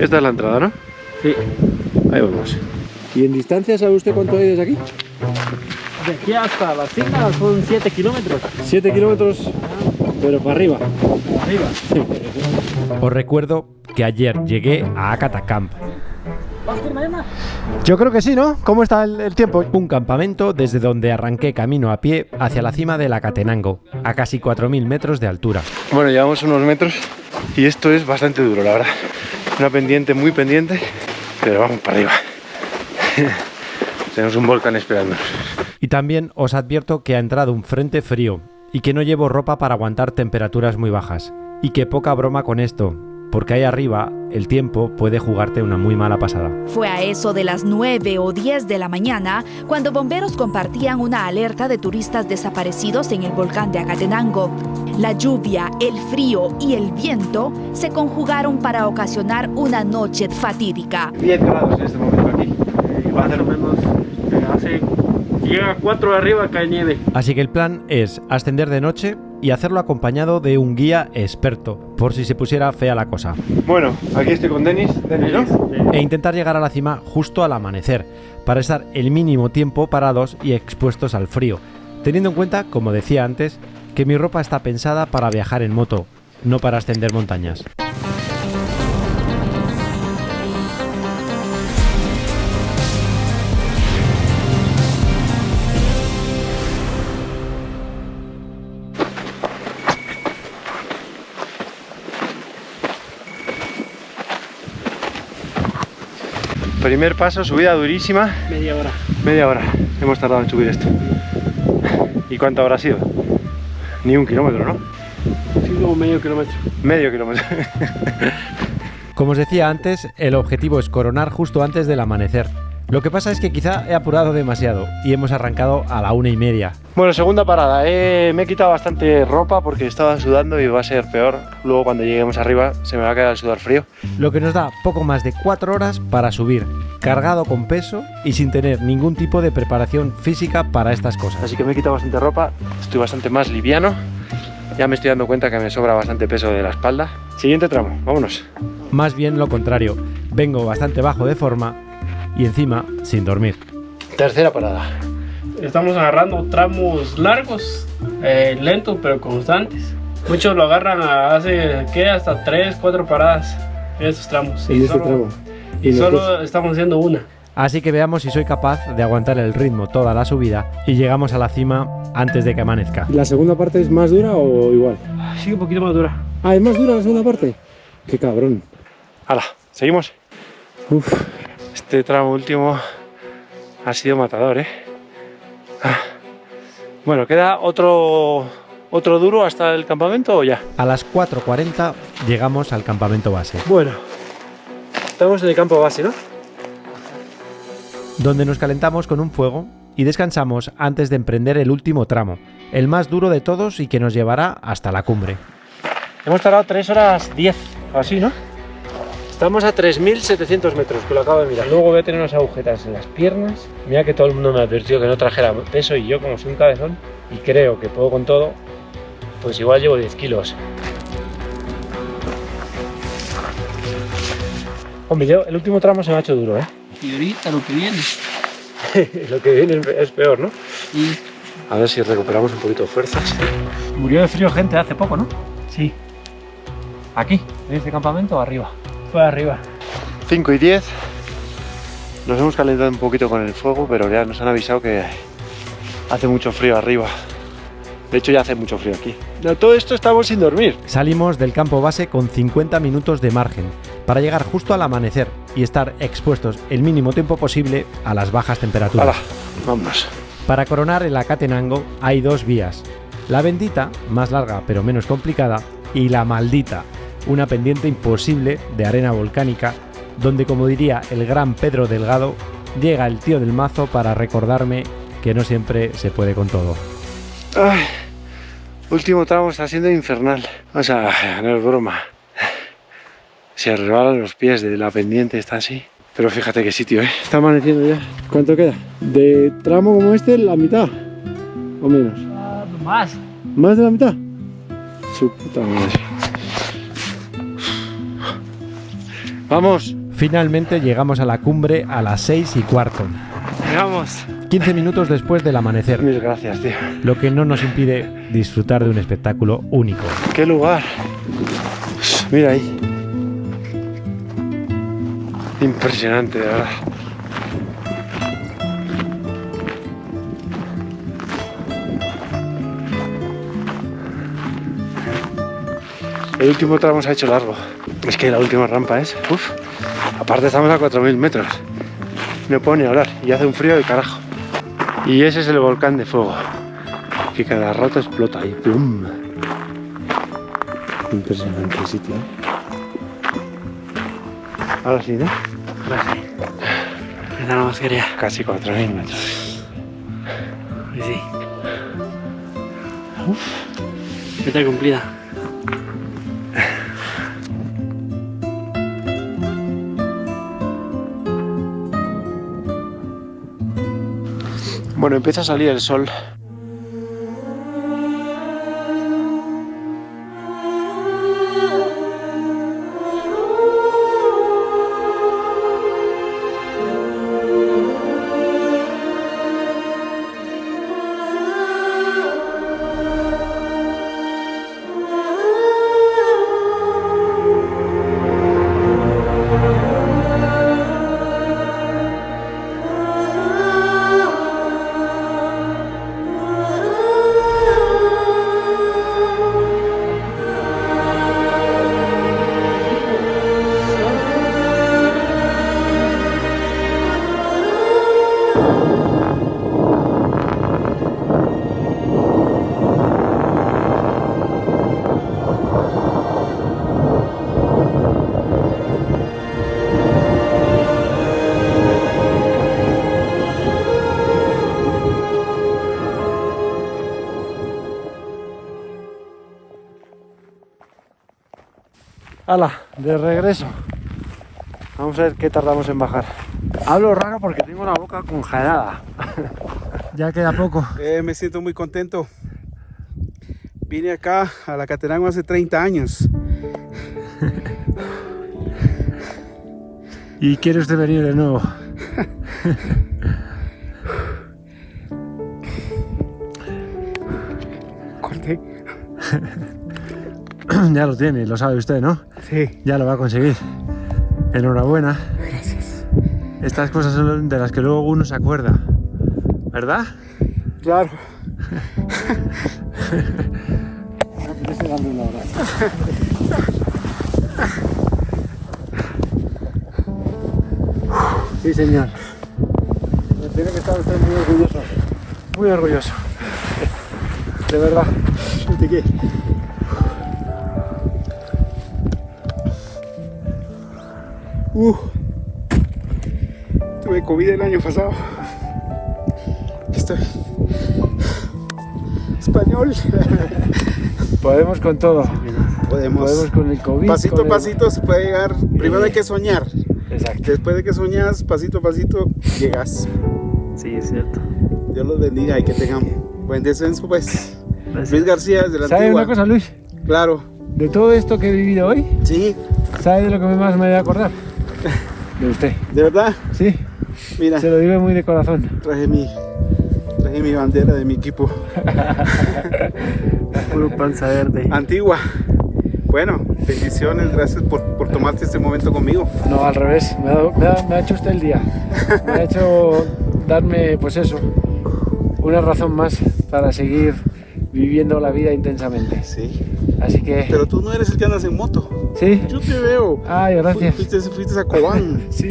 Esta es la entrada, ¿no? Sí. Ahí vamos. ¿Y en distancia sabe usted cuánto hay desde aquí? De aquí hasta la cima son 7 kilómetros. 7 kilómetros, pero para arriba. Para arriba. Os recuerdo que ayer llegué a Akata Camp. ¿Vas a ir mañana? Yo creo que sí, ¿no? ¿Cómo está el tiempo? Un campamento desde donde arranqué camino a pie hacia la cima del Akatenango, a casi 4.000 metros de altura. Bueno, llevamos unos metros y esto es bastante duro, la verdad. Una pendiente muy pendiente, pero vamos para arriba. Tenemos un volcán esperándonos. Y también os advierto que ha entrado un frente frío y que no llevo ropa para aguantar temperaturas muy bajas. Y que poca broma con esto, porque ahí arriba el tiempo puede jugarte una muy mala pasada. Fue a eso de las 9 o 10 de la mañana cuando bomberos compartían una alerta de turistas desaparecidos en el volcán de Akatenango. La lluvia, el frío y el viento se conjugaron para ocasionar una noche fatídica. 10 grados en este momento aquí. Va a ser menos. Llega a 4 de arriba, cae nieve. Así que el plan es ascender de noche y hacerlo acompañado de un guía experto, por si se pusiera fea la cosa. Bueno, aquí estoy con Denis, ¿no? E intentar llegar a la cima justo al amanecer, para estar el mínimo tiempo parados y expuestos al frío, teniendo en cuenta, como decía antes, que mi ropa está pensada para viajar en moto, no para ascender montañas. Primer paso, subida durísima. Media hora. Media hora hemos tardado en subir esto. ¿Y cuánto habrá sido? Ni 1 kilómetro, ¿no? Sí, como medio kilómetro. Medio kilómetro. Como os decía antes, el objetivo es coronar justo antes del amanecer. Lo que pasa es que quizá he apurado demasiado y hemos arrancado a la 1:30. Bueno, segunda parada. Me he quitado bastante ropa porque estaba sudando y va a ser peor. Luego cuando lleguemos arriba se me va a quedar el sudor frío. Lo que nos da poco más de 4 horas para subir, cargado con peso y sin tener ningún tipo de preparación física para estas cosas. Así que me he quitado bastante ropa, estoy bastante más liviano. Ya me estoy dando cuenta que me sobra bastante peso de la espalda. Siguiente tramo, vámonos. Más bien lo contrario, vengo bastante bajo de forma y encima sin dormir. Tercera parada. Estamos agarrando tramos largos, lentos pero constantes. Muchos lo agarran hasta 3, 4 paradas en estos tramos. En este tramo. Y solo estamos haciendo una. Así que veamos si soy capaz de aguantar el ritmo toda la subida y llegamos a la cima antes de que amanezca. ¿La segunda parte es más dura o igual? Sí, un poquito más dura. Ah, ¿es más dura la segunda parte? ¡Qué cabrón! ¡Hala! ¿Seguimos? Uf, este tramo último ha sido matador, ¿eh? Bueno, ¿queda otro duro hasta el campamento o ya? A las 4:40 llegamos al campamento base. Bueno, estamos en el campo base, ¿no? Donde nos calentamos con un fuego y descansamos antes de emprender el último tramo, el más duro de todos y que nos llevará hasta la cumbre. Hemos tardado 3 horas 10, así, ¿no? Estamos a 3.700 metros, que lo acabo de mirar. Luego voy a tener unas agujetas en las piernas. Mira que todo el mundo me advirtió que no trajera peso y yo, como soy un cabezón y creo que puedo con todo, pues igual llevo 10 kilos. Hombre, el último tramo se me ha hecho duro, ¿eh? Y ahorita lo que viene. Lo que viene es peor, ¿no? Y A ver si recuperamos un poquito de fuerzas. murió de frío gente hace poco, ¿no? Sí. ¿Aquí? ¿En este campamento o arriba? Fue arriba. 5 y 10. Nos hemos calentado un poquito con el fuego, pero ya nos han avisado que hace mucho frío arriba. De hecho, ya hace mucho frío aquí. No, todo esto estamos sin dormir. Salimos del campo base con 50 minutos de margen para llegar justo al amanecer y estar expuestos el mínimo tiempo posible a las bajas temperaturas. ¡Hala! Vámonos. Para coronar el Akatenango hay 2 vías. La bendita, más larga pero menos complicada, y la maldita, una pendiente imposible de arena volcánica, donde, como diría el gran Pedro Delgado, llega el tío del mazo para recordarme que no siempre se puede con todo. Ay, último tramo está siendo infernal. O sea, no es broma. Se resbalan los pies de la pendiente, está así. Pero fíjate qué sitio, ¿eh? Está amaneciendo ya. ¿Cuánto queda? De tramo como este, la mitad. ¿O menos? Más. ¿Más de la mitad? Su puta madre. ¡Vamos! Finalmente llegamos a la cumbre a las 6:15. ¡Vamos! 15 minutos después del amanecer, Mil gracias, tío. lo que no nos impide disfrutar de un espectáculo único. ¡Qué lugar! Mira ahí. Impresionante, de verdad. El último tramo se ha hecho largo. Es que la última rampa es... Uf. Aparte estamos a 4000 metros. No puedo ni hablar. Y hace un frío de carajo. Y ese es el volcán de fuego. Que cada rato explota ahí. ¡Pum! Impresionante el sitio, ¿eh? Ahora sí, ¿no? Ahora sí. Esta no más quería. Casi 4000 metros. Y sí. Meta cumplida. Bueno, empieza a salir el sol. ¡Hala! De regreso. Vamos a ver qué tardamos en bajar. Hablo raro porque tengo la boca congelada. Ya queda poco. Me siento muy contento. Vine acá a la Catenango hace 30 años. ¿Y quiere usted venir de nuevo? Corté. Ya lo tiene, lo sabe usted, ¿no? Sí. Ya lo va a conseguir. Enhorabuena. Gracias. Estas cosas son de las que luego uno se acuerda, ¿verdad? Claro. Me apetece darle un abrazo. Sí, señor. Tiene que estar usted muy orgulloso. Muy orgulloso. De verdad. ¿De qué? Tuve COVID el año pasado. Aquí estoy. Español. Podemos con todo. Podemos con el COVID. pasito con a pasito se puede llegar. Primero hay que soñar. Exacto. Después de que soñas, pasito a pasito, llegas. Sí, es cierto. Dios los bendiga y que tengan buen descenso, pues. Luis García, desde la ¿Sabe antigua. una cosa, Luis? Claro. De todo esto que he vivido hoy, Sí, ¿sabe de lo que más me voy a acordar? De usted. de verdad. Sí, Mira, se lo digo muy de corazón. traje mi bandera de mi equipo. Puro panza verde. Antigua. Bueno, bendiciones, gracias por tomarte este momento conmigo. No, al revés, me ha hecho usted el día. Me ha hecho darme, pues eso, una razón más para seguir viviendo la vida intensamente. Sí. Así que... Pero tú no eres el que andas en moto. ¿Sí? Yo te veo. Ay, gracias. Fuiste a Cobán. Sí.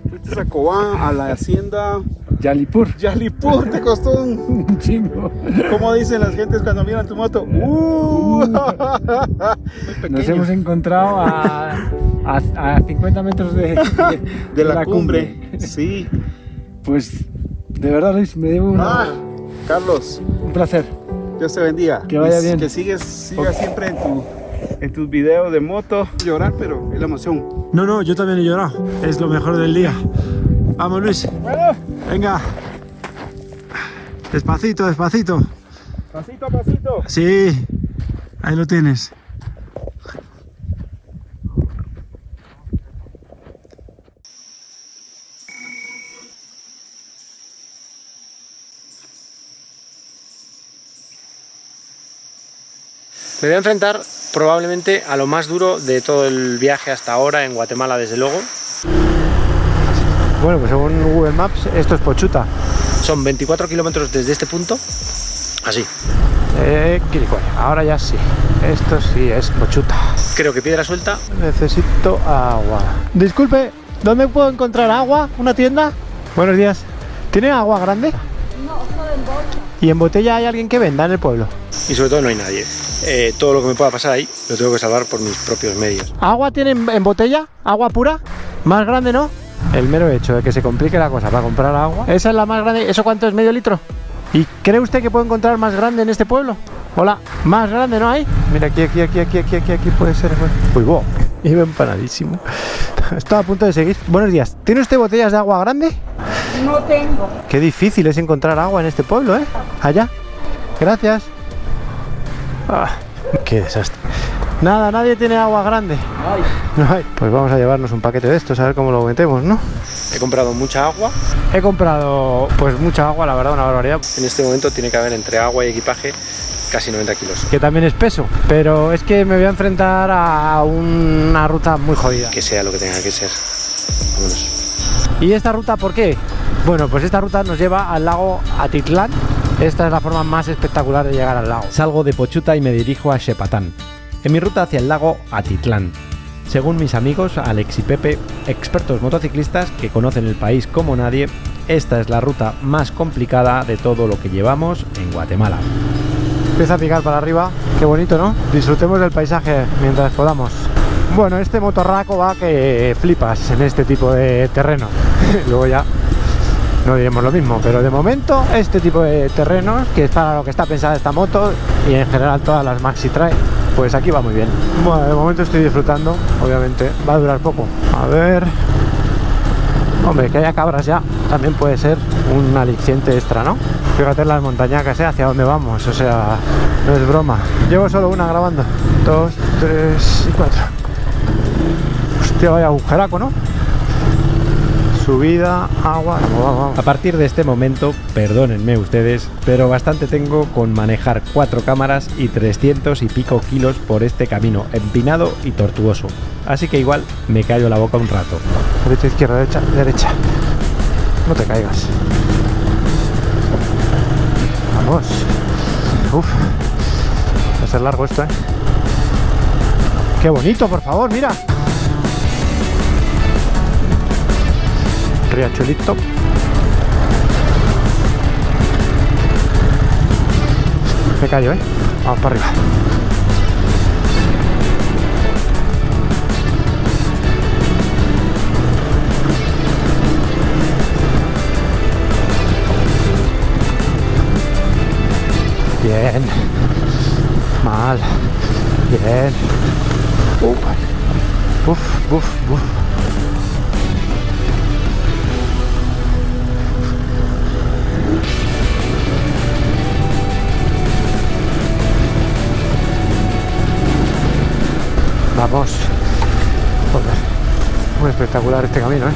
Fuiste a Cobán, a la hacienda Yalipur. Yalipur. Te costó Un chingo. ¿Cómo dicen las gentes cuando miran tu moto? Muy pequeño. Nos hemos encontrado a 50 metros de la cumbre. Sí. Pues, de verdad, Luis, me debo Carlos, un placer. Dios te bendiga. Que vaya bien. Que sigas siempre en tus videos de moto. Llorar, pero es la emoción. No, yo también he llorado. Es lo mejor del día. Vamos, Luis. Bueno, Venga. Despacito, despacito. pasito a pasito. Sí, ahí lo tienes. Me voy a enfrentar probablemente a lo más duro de todo el viaje hasta ahora en Guatemala, desde luego. Bueno, pues según Google Maps, esto es Pochuta. Son 24 kilómetros desde este punto, así. Ahora ya sí, esto sí es Pochuta. Creo que piedra suelta. Necesito agua. Disculpe, ¿dónde puedo encontrar agua? ¿Una tienda? Buenos días. ¿Tiene agua grande? No, solo en botella. ¿Y en botella hay alguien que venda en el pueblo? Y sobre todo no hay nadie. Todo lo que me pueda pasar ahí lo tengo que salvar por mis propios medios. ¿Agua tienen en botella? ¿Agua pura? ¿Más grande no? El mero hecho de que se complique la cosa para comprar agua. ¿Esa es la más grande? ¿Eso cuánto es? ¿Medio litro? ¿Y cree usted que puedo encontrar más grande en este pueblo? Hola, más grande no hay. Mira, aquí puede ser. Uy, wow, iba empanadísimo. Estaba a punto de seguir. Buenos días. ¿Tiene usted botellas de agua grande? No tengo. Qué difícil es encontrar agua en este pueblo, ¿eh? Allá. Gracias. Ah, qué desastre. Nada, nadie tiene agua grande. No hay. Pues vamos a llevarnos un paquete de estos, a ver cómo lo metemos, ¿no? He comprado mucha agua. He comprado, pues mucha agua, la verdad, una barbaridad. En este momento tiene que haber entre agua y equipaje casi 90 kilos. Que también es peso, pero es que me voy a enfrentar a una ruta muy jodida. Que sea lo que tenga que ser. Vámonos. ¿Y esta ruta por qué? Bueno, pues esta ruta nos lleva al lago Atitlán. Esta es la forma más espectacular de llegar al lago. Salgo de Pochuta y me dirijo a Xepatán, en mi ruta hacia el lago Atitlán. Según mis amigos Alex y Pepe, expertos motociclistas que conocen el país como nadie, esta es la ruta más complicada de todo lo que llevamos en Guatemala. Empieza a picar para arriba, qué bonito, ¿no? Disfrutemos del paisaje mientras podamos. Bueno, este motorraco va que flipas en este tipo de terreno. Luego ya no diremos lo mismo, pero de momento este tipo de terrenos, que es para lo que está pensada esta moto y en general todas las Maxi Trail, pues aquí va muy bien. Bueno, de momento estoy disfrutando, obviamente va a durar poco. A ver... Hombre, que haya cabras ya también puede ser un aliciente extra, ¿no? Fíjate las montañacas, hacia dónde vamos, o sea, no es broma. Llevo solo una grabando. 2, 3 y 4. Hostia, vaya agujeraco, ¿no? Subida, agua, vamos. A partir de este momento, perdónenme ustedes, pero bastante tengo con manejar 4 cámaras y 300 y pico kilos por este camino empinado y tortuoso. Así que igual me callo la boca un rato. Derecha, izquierda, derecha, derecha. No te caigas. Vamos. Uf. Va a ser largo esto, ¿eh? Qué bonito, por favor, mira. Riachuelito. Me callo, ¿eh? Vamos para arriba. Bien. Mal. Bien. Uf, uf, uf. Vamos. Joder. Muy espectacular este camino, ¿eh?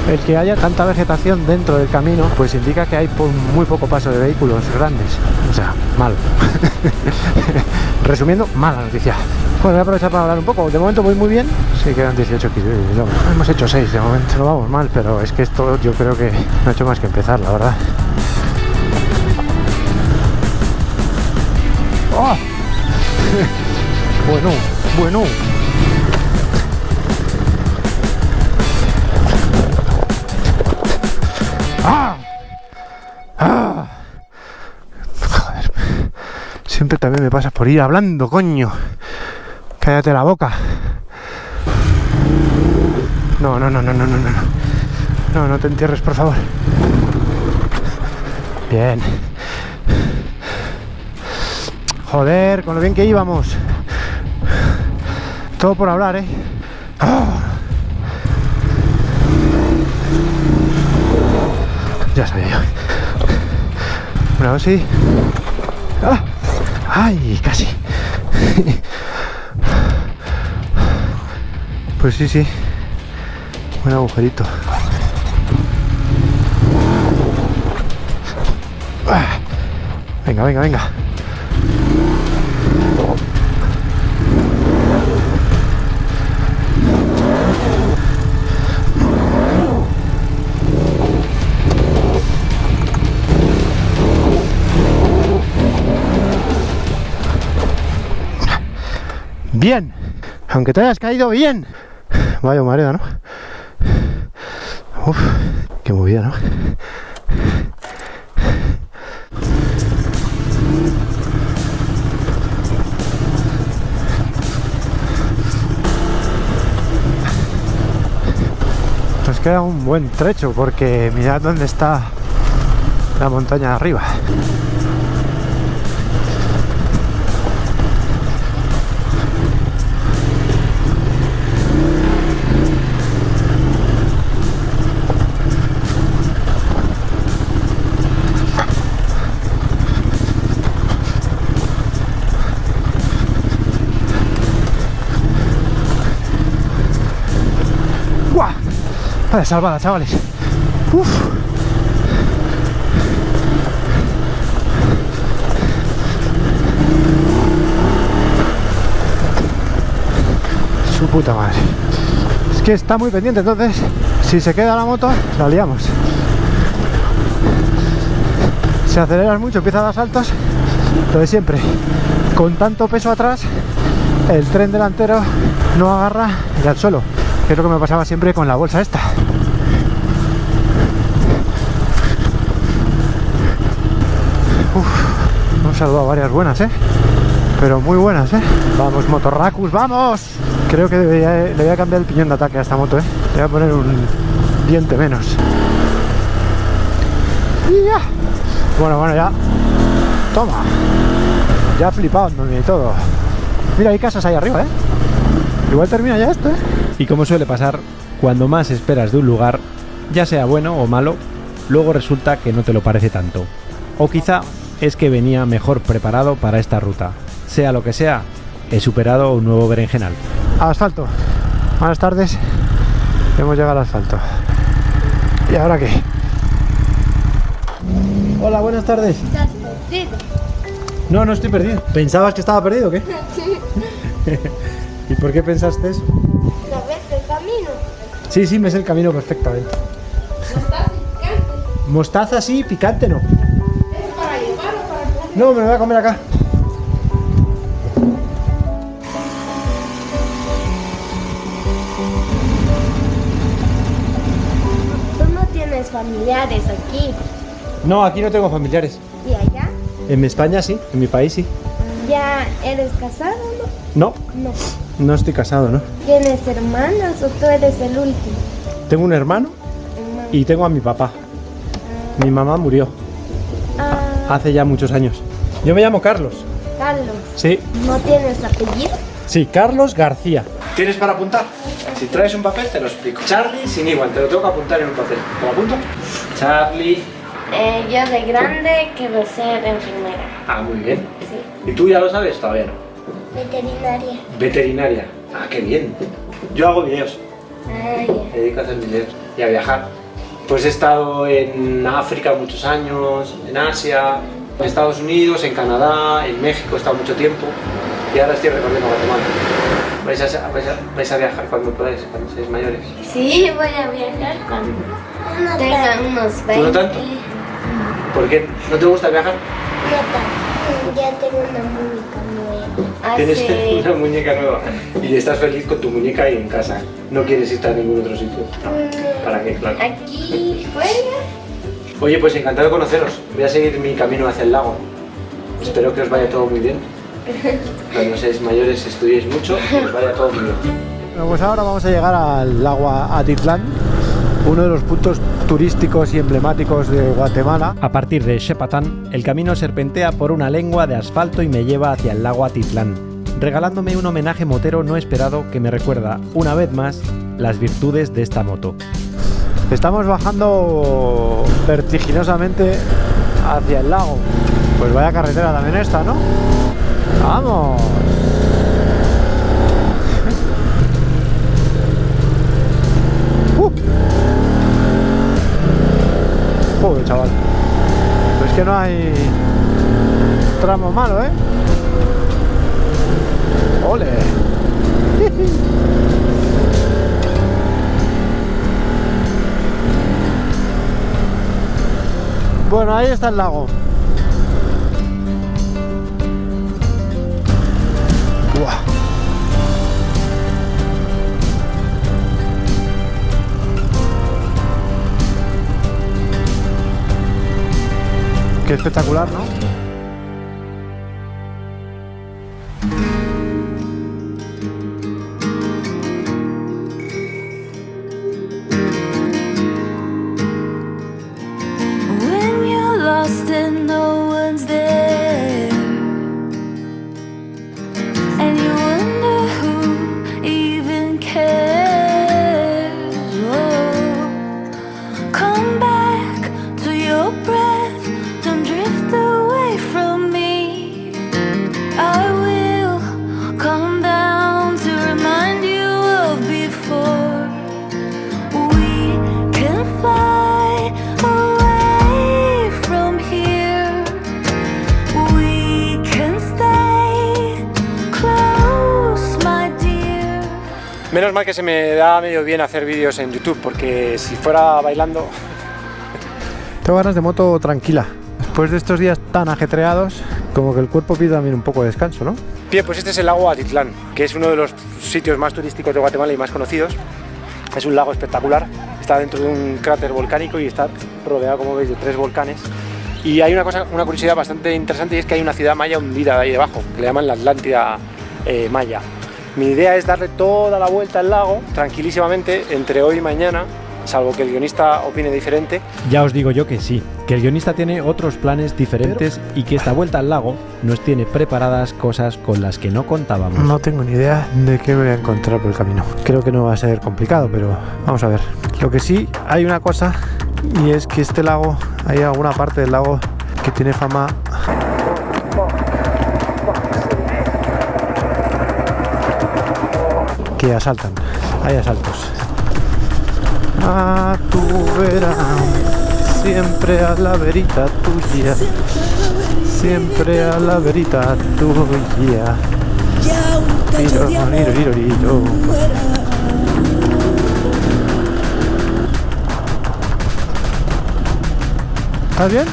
El que haya tanta vegetación dentro del camino, pues indica que hay muy poco paso de vehículos grandes. O sea, mal. Resumiendo, mala noticia. Bueno, voy a aprovechar para hablar un poco. De momento voy muy bien. Sí, quedan 18 kilómetros. Hemos hecho 6 de momento. No vamos mal, pero es que esto yo creo que no ha hecho más que empezar, la verdad. ¡Oh! Bueno. ¡Ah! ¡Ah! Joder. Siempre también me pasas por ir hablando, coño. Cállate la boca. No. No te entierres, por favor. Bien. Joder, con lo bien que íbamos. Todo por hablar, ¿eh? ¡Oh! Ya sabía yo. Una dosis. ¡Ah! ¡Ay! Casi. Pues sí. Un agujerito. Venga. Bien, aunque te hayas caído bien. Vaya mareo, ¿no? Uf, qué movida, ¿no? Nos queda un buen trecho porque mirad dónde está la montaña de arriba. Vale, salvada, chavales. Uf. Su puta madre. Es que está muy pendiente, entonces si se queda la moto, la liamos. Si aceleras mucho, empieza a dar saltos. Lo de siempre. Con tanto peso atrás, el tren delantero no agarra y al suelo. Que es lo que me pasaba siempre con la bolsa esta. Uf, hemos salvado varias buenas, pero muy buenas, Vamos, Motorracus, vamos. Creo que le voy a cambiar el piñón de ataque a esta moto, Le voy a poner un diente menos. Y ya. Bueno, ya. Toma. Ya ha flipado y todo. Mira, hay casas ahí arriba, Igual termina ya esto, Y como suele pasar, cuando más esperas de un lugar, ya sea bueno o malo, luego resulta que no te lo parece tanto. O quizá es que venía mejor preparado para esta ruta. Sea lo que sea, he superado un nuevo berenjenal. Asfalto. Buenas tardes. Hemos llegado al asfalto. ¿Y ahora qué? Hola, buenas tardes. ¿Estás perdido? No estoy perdido. ¿Pensabas que estaba perdido o qué? ¿Y por qué pensaste eso? ¿Sabes el camino? Sí, me sé el camino perfectamente. ¿Mostaza picante? Mostaza sí, picante no. ¿Es para llevar o para comer? No, me lo voy a comer acá. Tú no tienes familiares aquí. No, aquí no tengo familiares. ¿Y allá? En España sí, en mi país sí. ¿Ya eres casado o No, no? no estoy casado, ¿no? ¿Tienes hermanas o tú eres el último? Tengo un hermano Hermano. y tengo a mi papá. Mi mamá murió hace ya muchos años. Yo me llamo Carlos. Carlos, Sí. ¿no tienes apellido? Sí, Carlos García. ¿Tienes para apuntar? Si traes un papel te lo explico. Charlie sin igual, te lo tengo que apuntar en un papel. ¿Te lo apunto? Charlie. Yo de grande quiero ser enfermera. Ah, muy bien. Sí. ¿Y tú ya lo sabes? Todavía no. Veterinaria. Veterinaria. Ah, qué bien. Yo hago videos. Ah, ya. Me dedico a hacer videos y a viajar. Pues he estado en África muchos años, en Asia, en Estados Unidos, en Canadá, en México he estado mucho tiempo y ahora estoy recorriendo Guatemala. ¿Vais a viajar cuando podáis, cuando seáis mayores? Sí, voy a viajar cuando tenga unos 20. ¿Tú no tanto? ¿Por qué? ¿No te gusta viajar? No tanto. Ya tengo una muñeca nueva. Tienes una muñeca nueva y estás feliz con tu muñeca ahí en casa. No quieres ir a ningún otro sitio. ¿Para qué? Claro. Aquí fuera. Oye, pues encantado de conoceros. Voy a seguir mi camino hacia el lago. Espero que os vaya todo muy bien. Cuando seáis mayores estudiéis mucho y os vaya todo muy bien. Bueno, pues ahora vamos a llegar al lago Atitlán, uno de los puntos turísticos y emblemáticos de Guatemala. A partir de Xepatán, el camino serpentea por una lengua de asfalto y me lleva hacia el lago Atitlán, regalándome un homenaje motero no esperado que me recuerda, una vez más, las virtudes de esta moto. Estamos bajando vertiginosamente hacia el lago. Pues vaya carretera también esta, ¿no? ¡Vamos! Joder, chaval. Pues es que no hay tramo malo, ¿eh? ¡Ole! Bueno, ahí está el lago. ¡Buah! Qué espectacular, ¿no? When you're lost and no one's there, and you wonder who even cares. Oh, come back to your breath, don't drift away from me. I will come down to remind you of before. We can fly away from here. We can stay close, my dear. Menos mal que se me da medio bien hacer vídeos en YouTube, porque si fuera bailando... Tengo ganas de moto tranquila. Después de estos días tan ajetreados, como que el cuerpo pide también un poco de descanso, ¿no? Bien, pues este es el lago Atitlán, que es uno de los sitios más turísticos de Guatemala y más conocidos. Es un lago espectacular, está dentro de un cráter volcánico y está rodeado, como veis, de 3 volcanes. Y hay una curiosidad bastante interesante, y es que hay una ciudad maya hundida ahí debajo, que le llaman la Atlántida Maya. Mi idea es darle toda la vuelta al lago, tranquilísimamente, entre hoy y mañana, salvo que el guionista opine diferente. Ya os digo yo que sí, que el guionista tiene otros planes diferentes y que esta vuelta al lago nos tiene preparadas cosas con las que no contábamos. No tengo ni idea de qué voy a encontrar por el camino. Creo que no va a ser complicado, pero vamos a ver. Lo que sí, hay una cosa, y es que este lago, hay alguna parte del lago que tiene fama... que asaltan, hay asaltos. A tu vera, siempre a la verita tuya, siempre a la verita tuya. Tiro, tiro, tiro, tiro. ¿Estás bien?